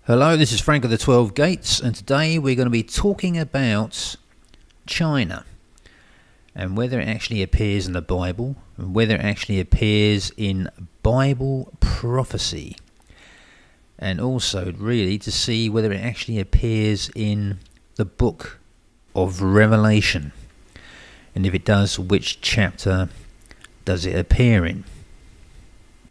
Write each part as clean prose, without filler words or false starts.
Hello, this is Frank of the 12 Gates, and today we're going to be talking about China and whether it actually appears in the Bible and whether it actually appears in Bible prophecy, and also really to see whether it actually appears in the book of Revelation, and if it does, which chapter does it appear in.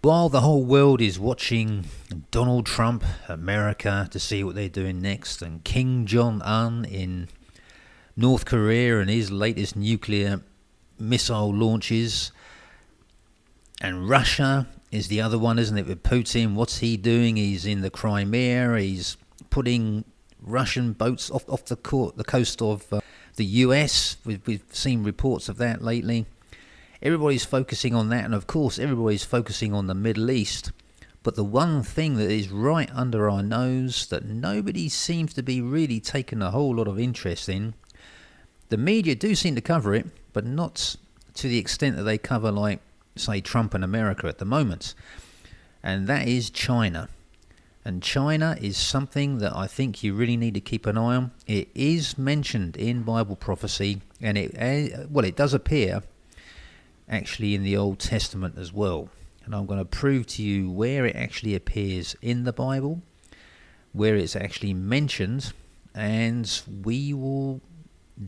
While the whole world is watching Donald Trump, America, to see what they're doing next, and Kim Jong-un in North Korea and his latest nuclear missile launches, and Russia is the other one, isn't it, with Putin? What's he doing? He's in the Crimea. He's putting Russian boats off the coast of the US. We've seen reports of that lately. Everybody's focusing on that, and of course everybody's focusing on the Middle East. But the one thing that is right under our nose that nobody seems to be really taking a whole lot of interest in, the media do seem to cover it, but not to the extent that they cover, like, say, Trump and America at the moment. And that is China. And China is something that I think you really need to keep an eye on. It is mentioned in Bible prophecy, and it does appear actually in the Old Testament as well. And I'm going to prove to you where it actually appears in the Bible, where it's actually mentioned, and we will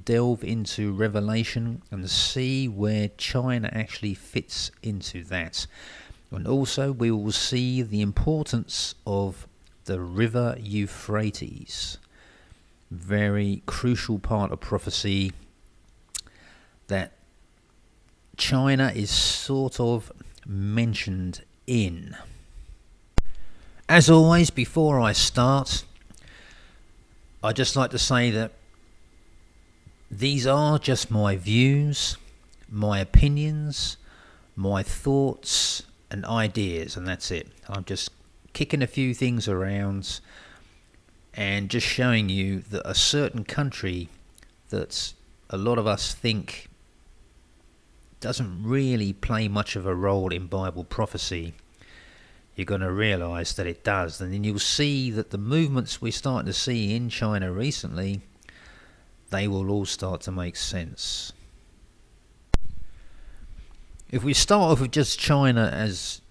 delve into Revelation and see where China actually fits into that. And also we will see the importance of the river Euphrates, very crucial part of prophecy that China is sort of mentioned in. As always, before I start, I'd just like to say that these are just my views, my opinions, my thoughts and ideas, and that's it. I'm just kicking a few things around and just showing you that a certain country that a lot of us think doesn't really play much of a role in Bible prophecy, you're going to realise that it does. And then you'll see that the movements we're starting to see in China recently, they will all start to make sense. If we start off with just China as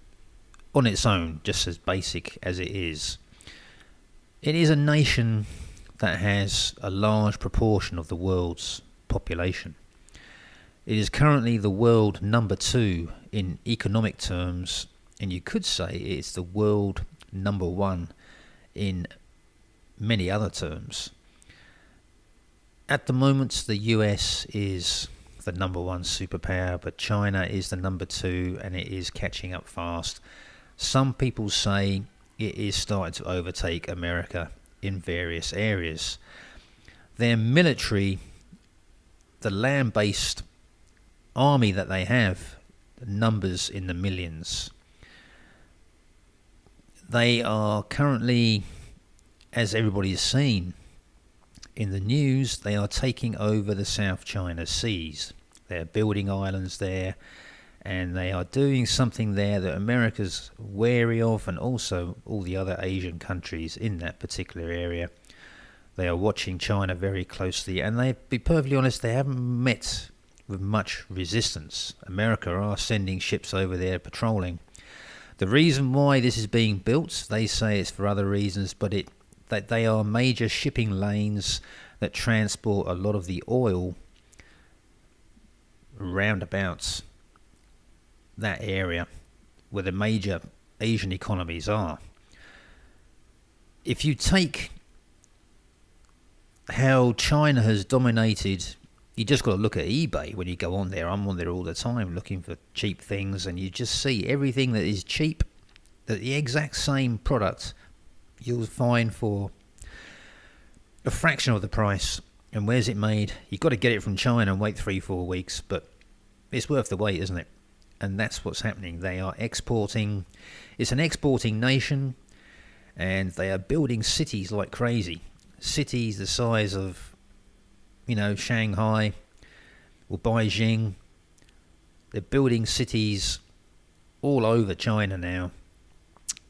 on its own, just as basic as it is a nation that has a large proportion of the world's population. It is currently the world number 2 in economic terms, and you could say it's the world number 1 in many other terms. At the moment, the US is the number 1 superpower, but China is the number 2, and it is catching up fast. Some people say it is starting to overtake America in various areas. Their military, the land-based army that they have, numbers in the millions. They are currently, as everybody has seen in the news, they are taking over the South China Seas. They're building islands there, and they are doing something there that America's wary of, and also all the other Asian countries in that particular area. They are watching China very closely, and they, be perfectly honest, they haven't met with much resistance. America are sending ships over there patrolling. The reason why this is being built, they say it's for other reasons, but that they are major shipping lanes that transport a lot of the oil roundabouts that area where the major Asian economies are. If you take how China has dominated, you just got to look at eBay when you go on there. I'm on there all the time looking for cheap things, and you just see everything that is cheap, that the exact same product you'll find for a fraction of the price. And where's it made? You've got to get it from China and wait 3-4 weeks, but it's worth the wait, isn't it? And that's what's happening. They are exporting. It's an exporting nation, and they are building cities like crazy. Cities the size of, Shanghai or Beijing. They're building cities all over China now,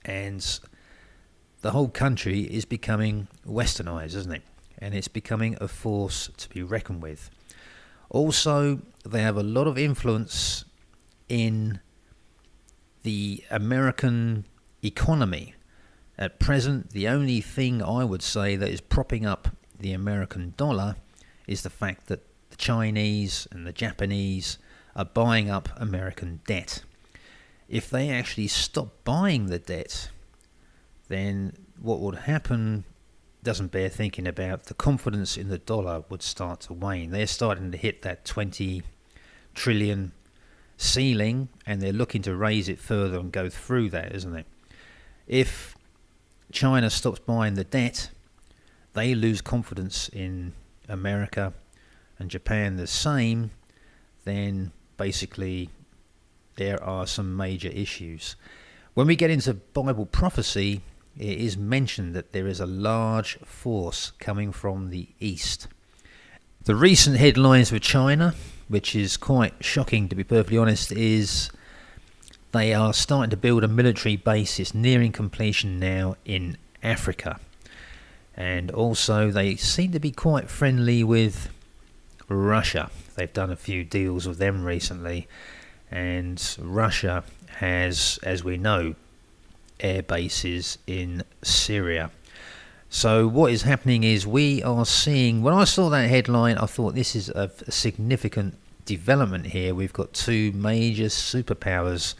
and the whole country is becoming westernized, isn't it? And it's becoming a force to be reckoned with. Also, they have a lot of influence in the American economy. At present, the only thing I would say that is propping up the American dollar is the fact that the Chinese and the Japanese are buying up American debt. If they actually stop buying the debt, then what would happen doesn't bear thinking about. The confidence in the dollar would start to wane. They're starting to hit that 20 trillion ceiling, and they're looking to raise it further and go through that, isn't it? If China stops buying the debt, they lose confidence in America, and Japan the same, then basically there are some major issues. When we get into Bible prophecy, it is mentioned that there is a large force coming from the east. The recent headlines with China, which is quite shocking to be perfectly honest, is they are starting to build a military base. It's nearing completion now in Africa. And also they seem to be quite friendly with Russia. They've done a few deals with them recently. And Russia has, as we know, air bases in Syria. So what is happening is we are seeing, when I saw that headline, I thought this is a significant development here. We've got two major superpowers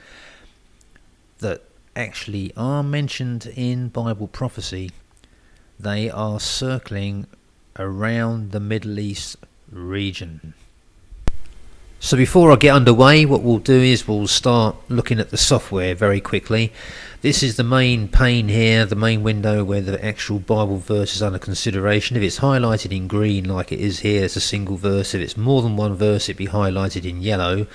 that actually are mentioned in Bible prophecy. They are circling around the Middle East region. So before I get underway, what we'll do is we'll start looking at the software very quickly. This is the main pane here, the main window where the actual Bible verse is under consideration. If it's highlighted in green like it is here, it's a single verse. If it's more than one verse, it'd be highlighted in yellow.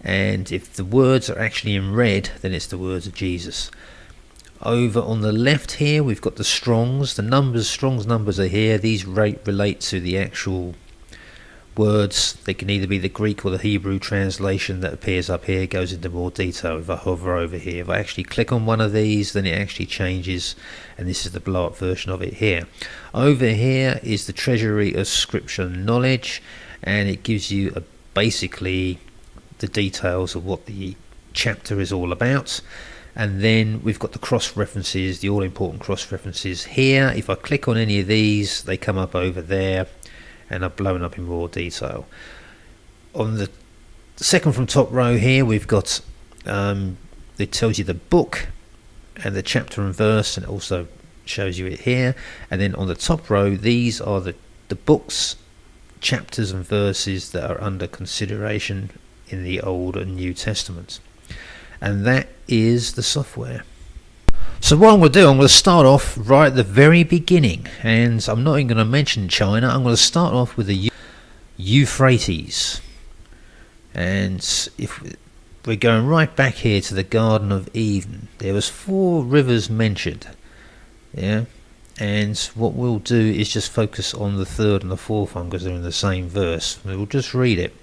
And if the words are actually in red, then it's the words of Jesus. Over on the left here, we've got the Strongs. The numbers, Strong's numbers are here. These relate to the actual words. They can either be the Greek or the Hebrew translation that appears up here. It goes into more detail if I hover over here. If I actually click on one of these, then it actually changes, and this is the blow up version of it here. Over here is the Treasury of Scripture Knowledge, and it gives you basically the details of what the chapter is all about. And then we've got the cross references, the all important cross references here. If I click on any of these, they come up over there and are blown up in more detail. On the second from top row here, we've got it tells you the book and the chapter and verse, and it also shows you it here. And then on the top row, these are the books, chapters and verses that are under consideration in the Old and New Testament. And that is the software. So what I'm going to do, I'm going to start off right at the very beginning, and I'm not even going to mention China. I'm going to start off with the Euphrates. And if we're going right back here to the Garden of Eden, there was 4 rivers mentioned. Yeah. And what we'll do is just focus on the third and the fourth one because they're in the same verse. We'll just read it.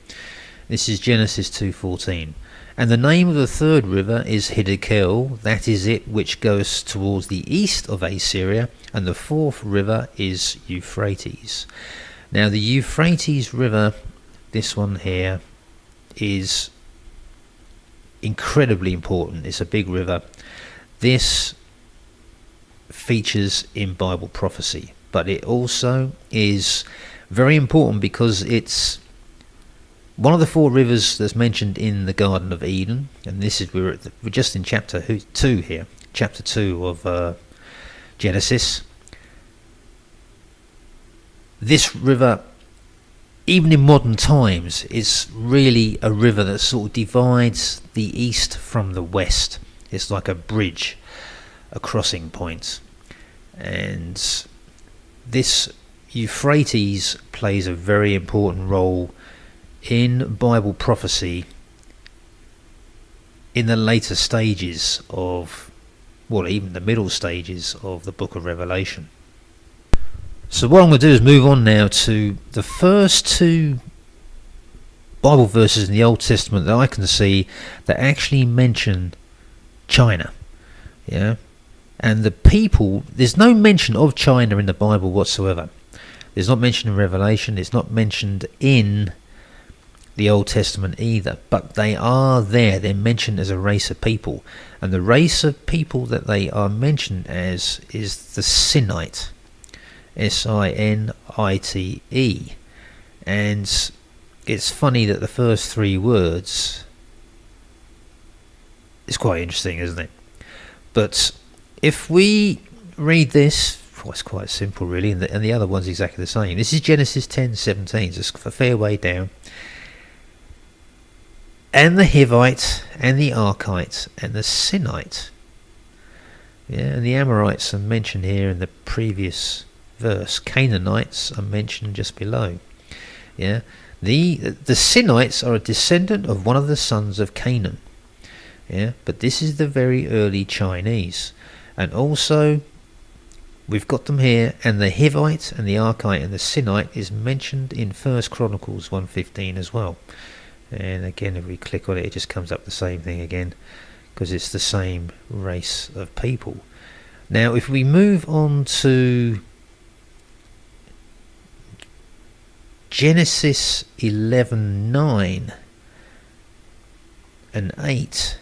This is Genesis 2:14. And the name of the third river is Hiddekel, that is it which goes towards the east of Assyria, and the fourth river is Euphrates. Now the Euphrates River, this one here, is incredibly important. It's a big river. This features in Bible prophecy, but it also is very important because it's one of the 4 rivers that's mentioned in the Garden of Eden, and this is we're just in chapter 2 here, chapter 2 of Genesis. This river, even in modern times, is really a river that sort of divides the east from the west. It's like a bridge, a crossing point, and this Euphrates plays a very important role in Bible prophecy in the later stages of, well, even the middle stages of the book of Revelation. So what I'm going to do is move on now to the first 2 Bible verses in the Old Testament that I can see that actually mention China. Yeah, And the people, there's no mention of China in the Bible whatsoever. There's not mentioned in Revelation. It's not mentioned in the Old Testament either. But they are there. They're mentioned as a race of people. And the race of people that they are mentioned as is the Sinite. S-I-N-I-T-E. And it's funny that the first three words is quite interesting, isn't it? But if we read this, well, it's quite simple really, and the other one's exactly the same. This is Genesis 10:17, just a fair way down. And the Hivite, and the Archite, and the Sinite. Yeah, and the Amorites are mentioned here in the previous verse. Canaanites are mentioned just below. Yeah, the Sinites are a descendant of one of the sons of Canaan. Yeah, but this is the very early Chinese. And also, we've got them here, and the Hivite and the Archite and the Sinite is mentioned in 1 Chronicles 1:15 as well. And again, if we click on it, it just comes up the same thing again, because it's the same race of people. Now, if we move on to Genesis 11:9 and 8,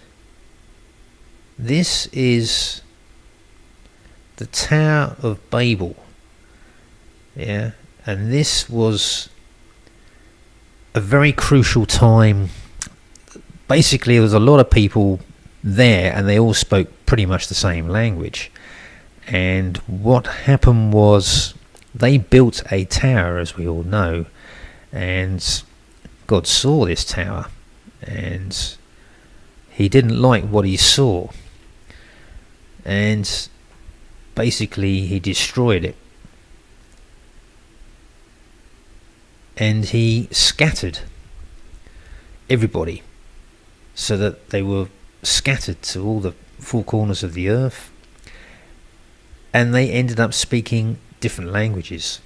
this is the Tower of Babel. Yeah, and this was a very crucial time. Basically, there was a lot of people there, and they all spoke pretty much the same language. And what happened was they built a tower, as we all know, and God saw this tower, and he didn't like what he saw, and basically he destroyed it, and he scattered everybody so that they were scattered to all the four corners of the earth, and they ended up speaking different languages.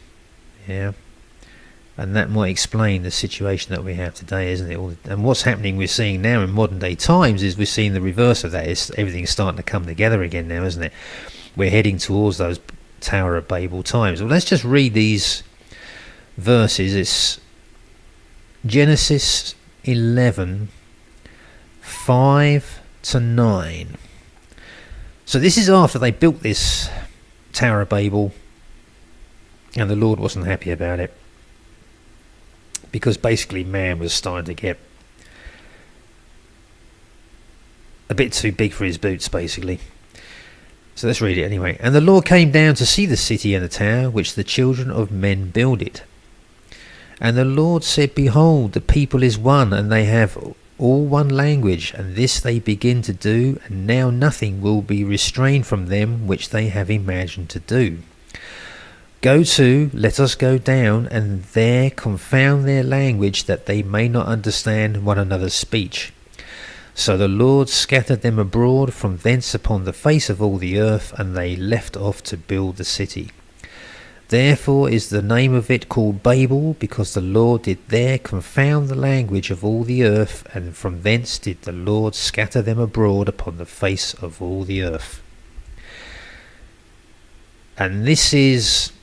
Yeah, and that might explain the situation that we have today, isn't it? And what's happening, we're seeing now in modern day times, is we're seeing the reverse of that. Everything's starting to come together again now, isn't it? We're heading towards those Tower of Babel times. Well, let's just read these verses. It's Genesis 11:5-9. So this is after they built this Tower of Babel, and the Lord wasn't happy about it, because basically man was starting to get a bit too big for his boots, basically. So let's read it anyway. And the Lord came down to see the city and the tower which the children of men builded. And the Lord said, Behold, the people is one, and they have all one language, and this they begin to do, and now nothing will be restrained from them which they have imagined to do. Go to, let us go down, and there confound their language, that they may not understand one another's speech. So the Lord scattered them abroad from thence upon the face of all the earth, and they left off to build the city. Therefore is the name of it called Babel, because the Lord did there confound the language of all the earth, and from thence did the Lord scatter them abroad upon the face of all the earth. And this is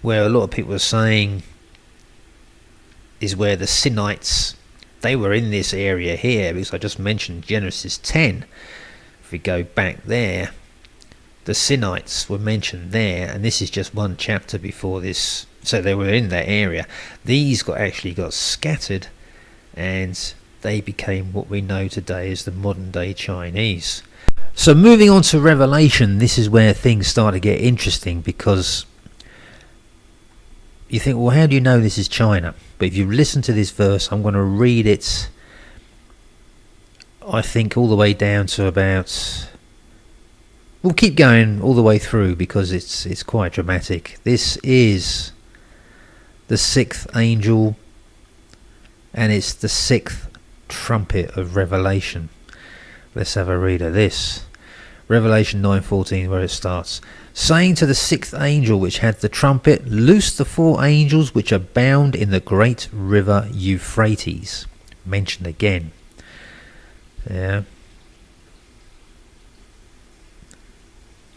where a lot of people are saying is where the Sinites, they were in this area here, because I just mentioned Genesis 10. If we go back there, the Sinites were mentioned there, and this is just one chapter before this. So they were in that area. These actually got scattered, and they became what we know today as the modern day Chinese. So moving on to Revelation, this is where things start to get interesting, because you think, well, how do you know this is China? But if you listen to this verse, I'm going to read it, I think, all the way down to about... We'll keep going all the way through, because it's quite dramatic. This is the sixth angel, and it's the sixth trumpet of Revelation. Let's have a read of this. Revelation 9:14, where it starts. Saying to the sixth angel which had the trumpet, Loose the four angels which are bound in the great river Euphrates. Mentioned again. Yeah.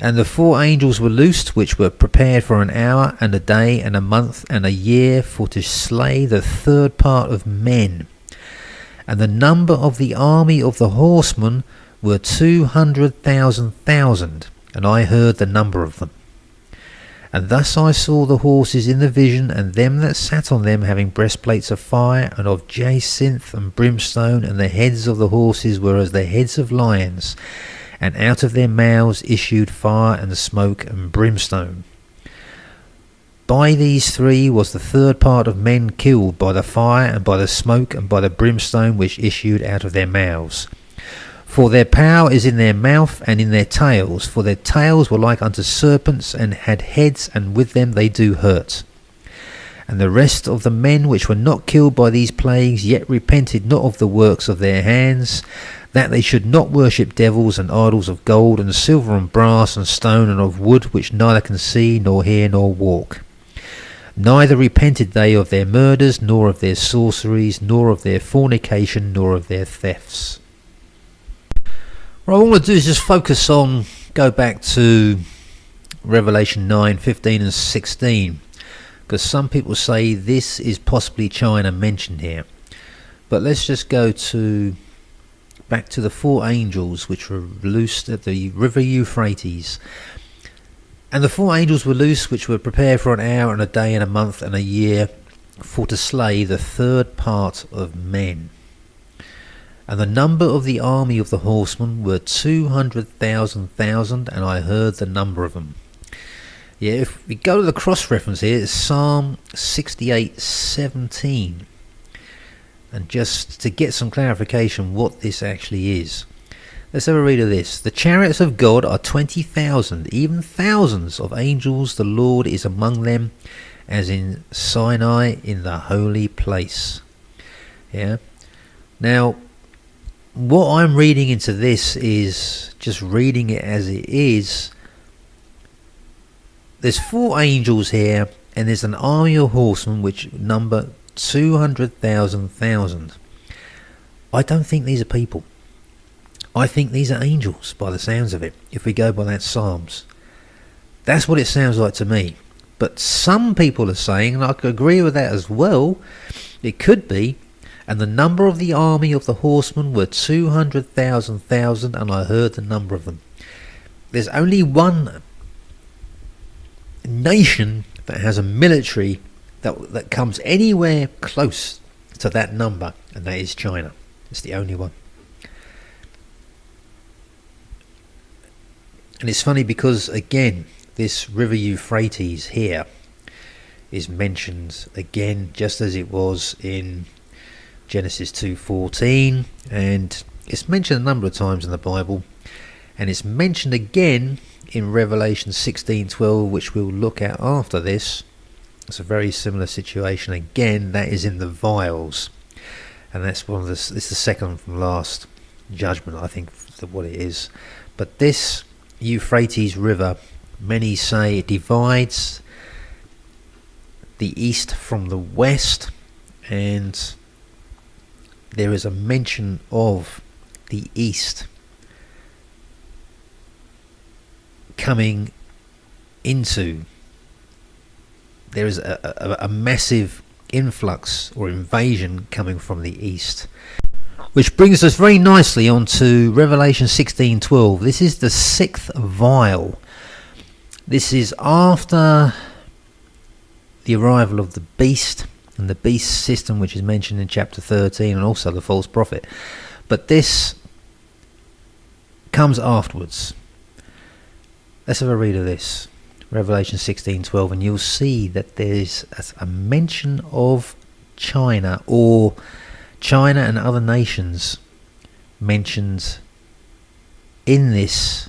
And the 4 angels were loosed, which were prepared for an hour, and a day, and a month, and a year, for to slay the 3rd part of men. And the number of the army of the horsemen were 200,000, and I heard the number of them. And thus I saw the horses in the vision, and them that sat on them, having breastplates of fire, and of jacinth and brimstone, and the heads of the horses were as the heads of lions, and out of their mouths issued fire and smoke and brimstone. By these 3 was the 3rd part of men killed, by the fire, and by the smoke, and by the brimstone which issued out of their mouths. For their power is in their mouth and in their tails, for their tails were like unto serpents, and had heads, and with them they do hurt. And the rest of the men which were not killed by these plagues yet repented not of the works of their hands, that they should not worship devils and idols of gold and silver and brass and stone and of wood, which neither can see nor hear nor walk. Neither repented they of their murders, nor of their sorceries, nor of their fornication, nor of their thefts. What I want to do is just go back to Revelation 9, 15 and 16, because some people say this is possibly China mentioned here. But let's just go back to the 4 angels which were loosed at the river Euphrates. And the 4 angels were loosed, which were prepared for an hour, and a day, and a month, and a year, for to slay the 3rd part of men. And the number of the army of the horsemen were 200,000, and I heard the number of them. Yeah, if we go to the cross-reference here, it's Psalm 68:17. And just to get some clarification what this actually is, let's have a read of this. The chariots of God are 20,000, even thousands of angels. The Lord is among them, as in Sinai in the holy place. Yeah. Now, what I'm reading into this is just reading it as it is. There's 4 angels here, and there's an army of horsemen which number 200,000. I don't think these are people. I think these are angels by the sounds of it, if we go by that Psalms. That's what it sounds like to me. But some people are saying, and I could agree with that as well, it could be, and the number of the army of the horsemen were 200,000, and I heard the number of them. There's only one nation that has a military that comes anywhere close to that number, and that is China. It's the only one. And it's funny because, again, this river Euphrates here is mentioned again just as it was in Genesis 2:14, and it's mentioned a number of times in the Bible, and it's mentioned again in Revelation 16:12, which we'll look at after this. It's a very similar situation again. That is in the Vials, and that's it's the second from last judgment, I think, what it is. But this Euphrates River, many say it divides the east from the west, and there is a mention of the east coming into. There is a massive influx or invasion coming from the east, which brings us very nicely onto Revelation 16:12. This is the 6th vial. This is after the arrival of the beast and the beast system, which is mentioned in chapter 13, and also the false prophet. But this comes afterwards. Let's have a read of this. Revelation 16:12, and you'll see that there's a mention of China, or China and other nations mentioned in this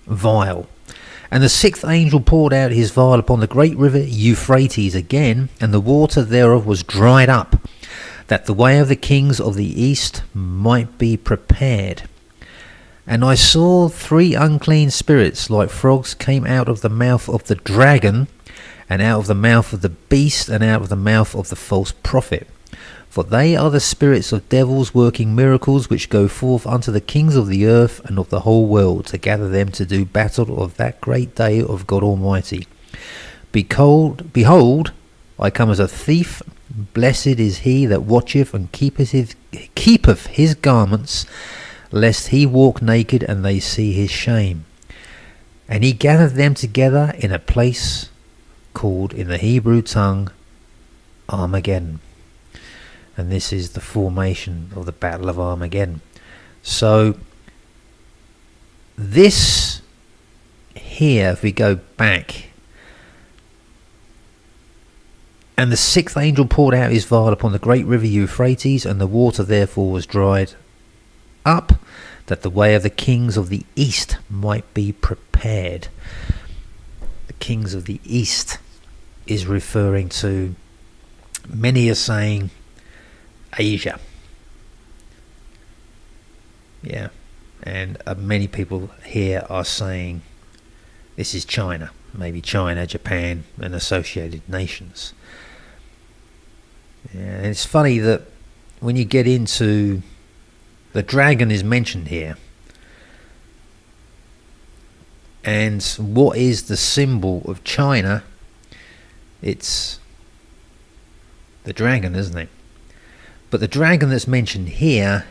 vial. And the 6th angel poured out his vial upon the great river Euphrates again, and the water thereof was dried up, that the way of the kings of the east might be prepared. And I saw 3 unclean spirits like frogs came out of the mouth of the dragon, and out of the mouth of the beast, and out of the mouth of the false prophet. For they are the spirits of devils working miracles, which go forth unto the kings of the earth and of the whole world, to gather them to do battle of that great day of God Almighty. Behold, I come as a thief. Blessed is he that watcheth and keepeth his garments, lest he walk naked and they see his shame. And he gathered them together in a place called in the Hebrew tongue Armageddon. And this is the formation of the Battle of Armageddon. So this here, if we go back, and the sixth angel poured out his vial upon the great river Euphrates, and the water therefore was dried up, that the way of the kings of the east might be prepared. The kings of the east is referring to, many are saying, Asia. Yeah, and many people here are saying this is China, maybe China, Japan, and associated nations. Yeah, and it's funny that when you get into the dragon is mentioned here, and what is the symbol of China? It's the dragon, isn't it? But the dragon that's mentioned here,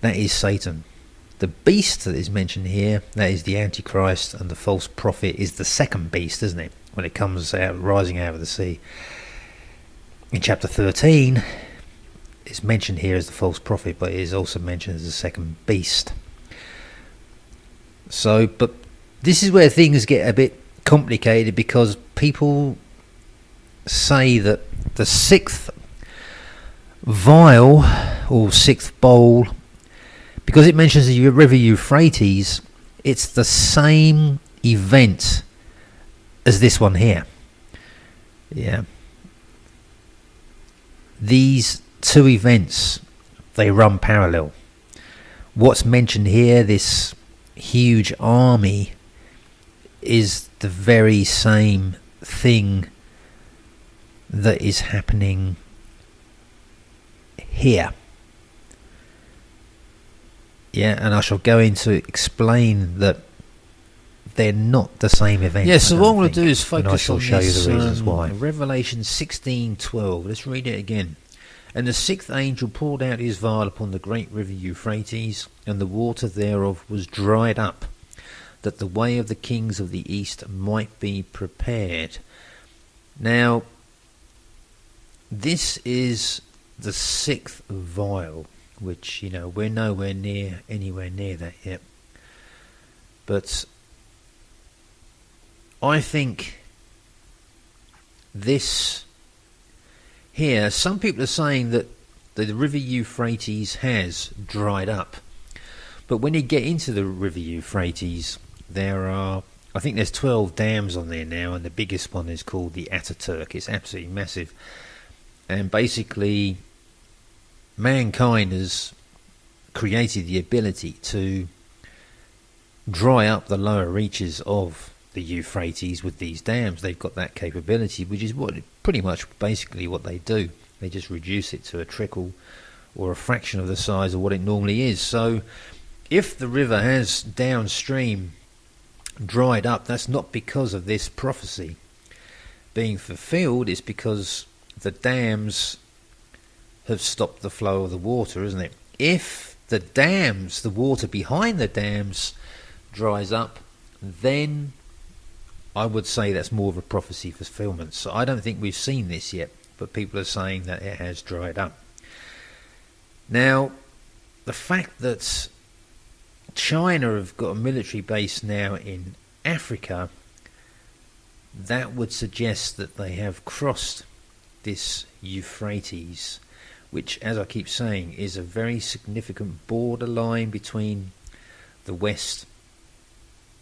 that is Satan. The beast that is mentioned here, that is the Antichrist, and the false prophet is the second beast, isn't it? When it comes out, rising out of the sea. In chapter 13, it's mentioned here as the false prophet, but it is also mentioned as the second beast. So, but this is where things get a bit complicated, because people say that the sixth vial or sixth bowl, because it mentions the river Euphrates, it's the same event as this one here. Yeah. These two events, they run parallel. What's mentioned here, this huge army, is the very same thing that is happening here. Yeah, and I shall go into explain that they're not the same event. Yeah, so what I'm going to do is focus on I shall show you the reasons why. Revelation 16:12. Let's read it again. And the sixth angel poured out his vial upon the great river Euphrates, and the water thereof was dried up, that the way of the kings of the east might be prepared. Now, this is the sixth vial, which, you know, we're nowhere near, anywhere near that yet. But I think this here, some people are saying that the river Euphrates has dried up. But when you get into the river Euphrates, there are, I think there's 12 dams on there now, and the biggest one is called the Ataturk. It's absolutely massive. And basically, mankind has created the ability to dry up the lower reaches of the Euphrates with these dams. They've got that capability, which is what pretty much basically what they do. They just reduce it to a trickle or a fraction of the size of what it normally is. So if the river has downstream dried up, that's not because of this prophecy being fulfilled. It's because the dams have stopped the flow of the water, isn't it? If the dams, the water behind the dams dries up, then I would say that's more of a prophecy fulfillment. So I don't think we've seen this yet, but people are saying that it has dried up. Now, the fact that China have got a military base now in Africa, that would suggest that they have crossed this Euphrates, which, as I keep saying, is a very significant borderline between the West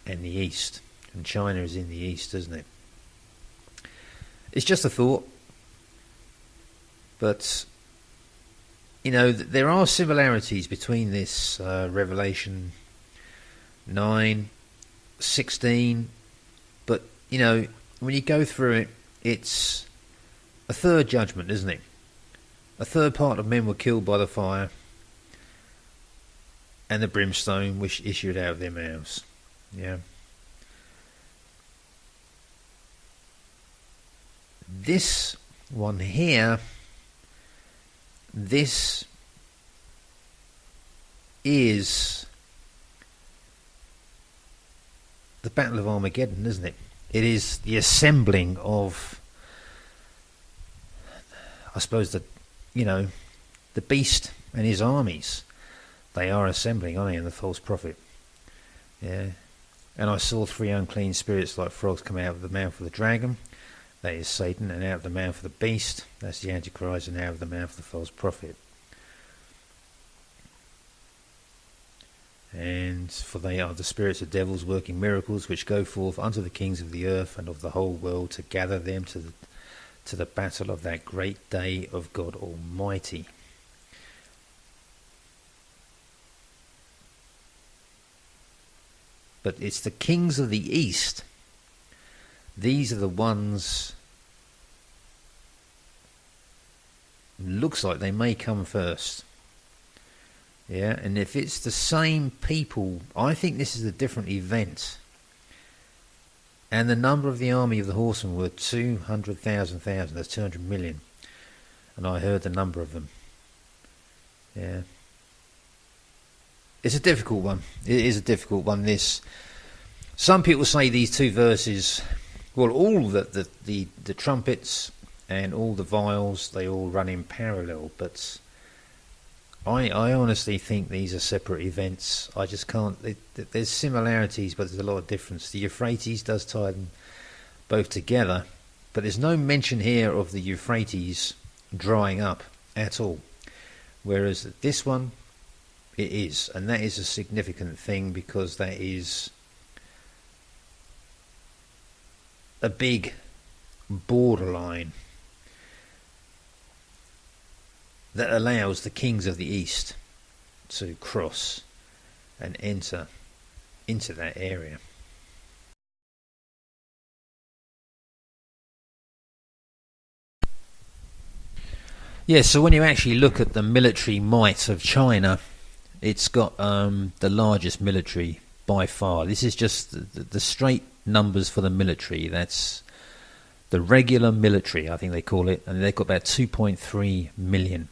and the East. And China is in the East, isn't it? It's just a thought. But, you know, there are similarities between this Revelation 9, 16. But, you know, when you go through it, it's a third judgment, isn't it? a third part of men were killed by the fire and the brimstone which issued out of their mouths. Yeah. This one here, this is the Battle of Armageddon, isn't it? It is the assembling of, I suppose, the beast and his armies. They are assembling, aren't they, in the false prophet? Yeah. And I saw 3 unclean spirits like frogs come out of the mouth of the dragon. That is Satan, and out of the mouth of the beast. That's the Antichrist, and out of the mouth of the false prophet. And for they are the spirits of devils working miracles, which go forth unto the kings of the earth and of the whole world to gather them to the battle of that great day of God Almighty. But it's the kings of the east. These are the ones, looks like they may come first. Yeah, and if it's the same people, I think this is a different event. And the number of the army of the horsemen were 200,000, that's 200 million. And I heard the number of them. Yeah. It's a difficult one. It is a difficult one, this. Some people say these two verses, well, all the trumpets and all the vials, they all run in parallel, but I honestly think these are separate events. I just can't. There's similarities, but there's a lot of difference. The Euphrates does tie them both together, but there's no mention here of the Euphrates drying up at all. Whereas this one, it is, and that is a significant thing because that is a big borderline that allows the kings of the east to cross and enter into that area. Yeah, so when you actually look at the military might of China, it's got the largest military by far. This is just the straight numbers for the military. That's the regular military, I think they call it, and they've got about 2.3 million.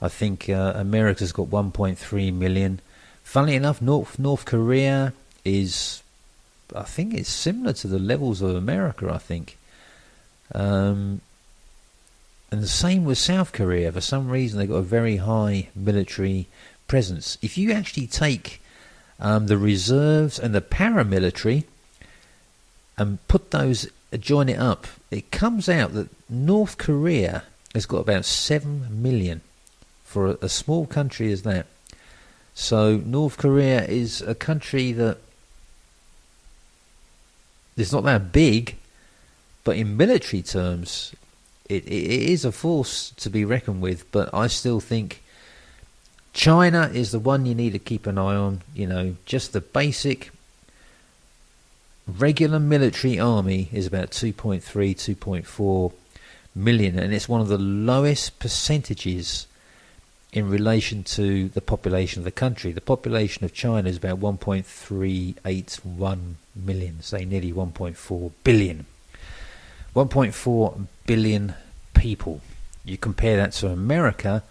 I think America's got 1.3 million. Funnily enough, North Korea is, I think it's similar to the levels of America, I think. And the same with South Korea. For some reason, they've got a very high military presence. If you actually take the reserves and the paramilitary and put those, join it up, it comes out that North Korea has got about 7 million for a small country as that. So North Korea is a country that is not that big, but in military terms, it is a force to be reckoned with. But I still think China is the one you need to keep an eye on. You know, just the basic regular military army is about 2.3, 2.4 million, and it's one of the lowest percentages in relation to the population of the country. The population of China is about 1.381 million, say nearly 1.4 billion. 1.4 billion people. You compare that to America,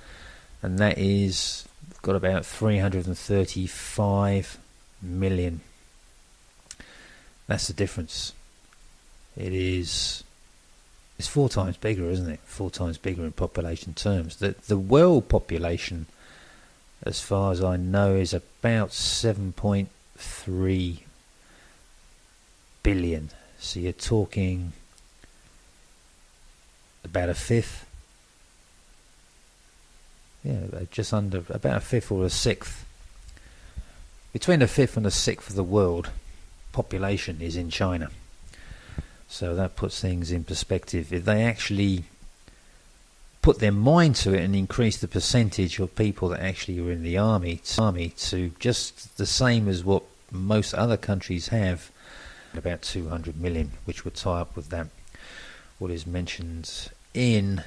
and that is got about 335 million. That's the difference. It's 4 times bigger, isn't it? 4 times bigger in population terms. The world population, as far as I know, is about 7.3 billion. So you're talking about a fifth. Yeah, just under, about a fifth or a sixth. Between a fifth and a sixth of the world population is in China. So that puts things in perspective. If they actually put their mind to it and increase the percentage of people that actually are in the army to just the same as what most other countries have, about 200 million, which would tie up with that, what is mentioned in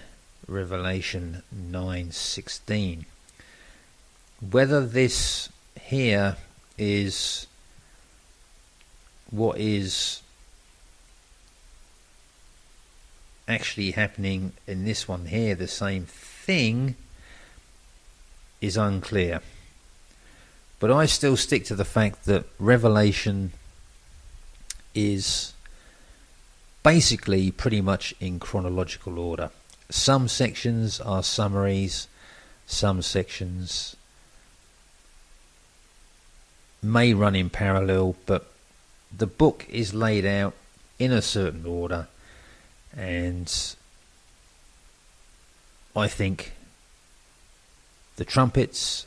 Revelation 9:16. Whether this here is what is actually happening in this one here, the same thing, is unclear. But I still stick to the fact that Revelation is basically pretty much in chronological order. Some sections are summaries, some sections may run in parallel, but the book is laid out in a certain order, and I think the trumpets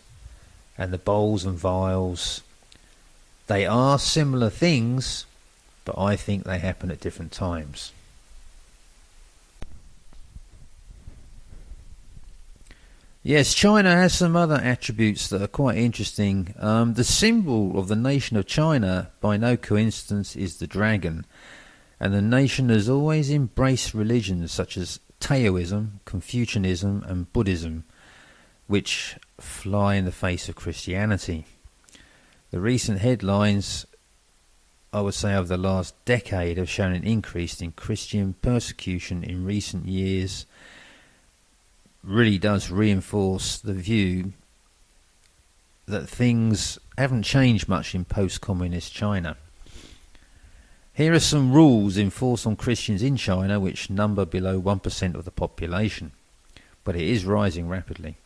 and the bowls and vials, they are similar things, but I think they happen at different times. Yes, China has some other attributes that are quite interesting. The symbol of the nation of China, by no coincidence, is the dragon. And the nation has always embraced religions such as Taoism, Confucianism and Buddhism, which fly in the face of Christianity. The recent headlines, I would say over the last decade, have shown an increase in Christian persecution in recent years. Really does reinforce the view that things haven't changed much in post-communist China. Here are some rules enforced on Christians in China, which number below 1% of the population, but it is rising rapidly.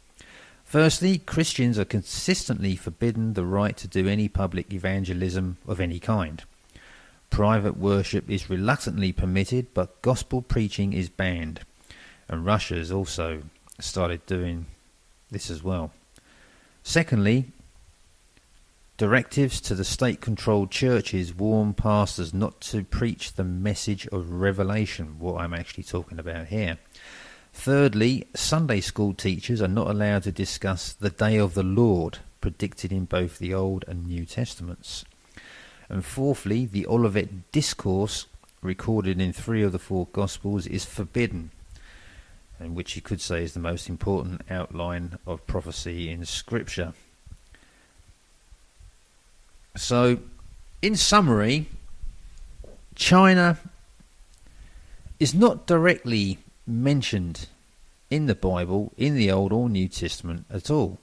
Firstly, Christians are consistently forbidden the right to do any public evangelism of any kind. Private worship is reluctantly permitted, but gospel preaching is banned, and Russia has also started doing this as well. Secondly, directives to the state-controlled churches warn pastors not to preach the message of Revelation, what I'm actually talking about here. Thirdly, Sunday school teachers are not allowed to discuss the day of the Lord, predicted in both the Old and New Testaments. And fourthly, the Olivet Discourse, recorded in 3 of the 4 Gospels, is forbidden, and which you could say is the most important outline of prophecy in Scripture. So, in summary, China is not directly mentioned in the Bible, in the Old or New Testament at all,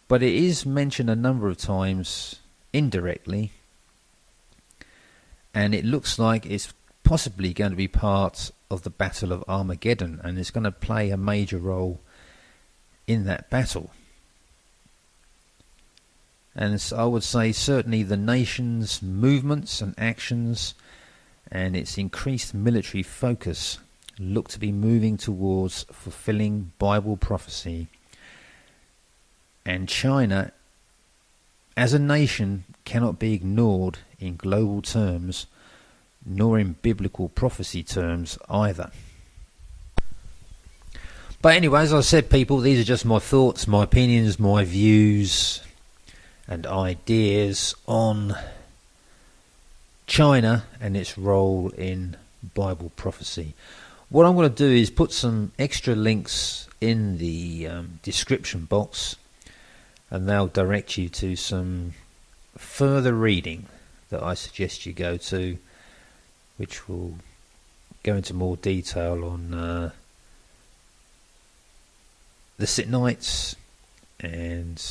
but it is mentioned a number of times indirectly, and it looks like it's possibly going to be part of the Battle of Armageddon, and it's going to play a major role in that battle. And so I would say certainly the nation's movements and actions and its increased military focus look to be moving towards fulfilling Bible prophecy. And China, as a nation, cannot be ignored in global terms, nor in biblical prophecy terms either. But anyway, as I said, people, these are just my thoughts, my opinions, my views and ideas on China and its role in Bible prophecy. What I'm going to do is put some extra links in the description box, and they'll direct you to some further reading that I suggest you go to, which will go into more detail on the Sittonites and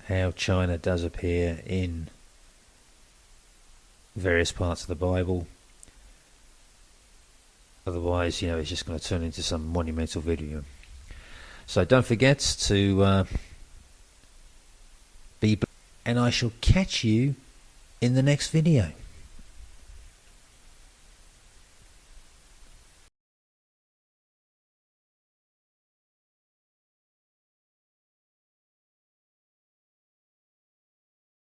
how China does appear in various parts of the Bible. Otherwise, it's just going to turn into some monumental video. So don't forget to be blessed, and I shall catch you in the next video.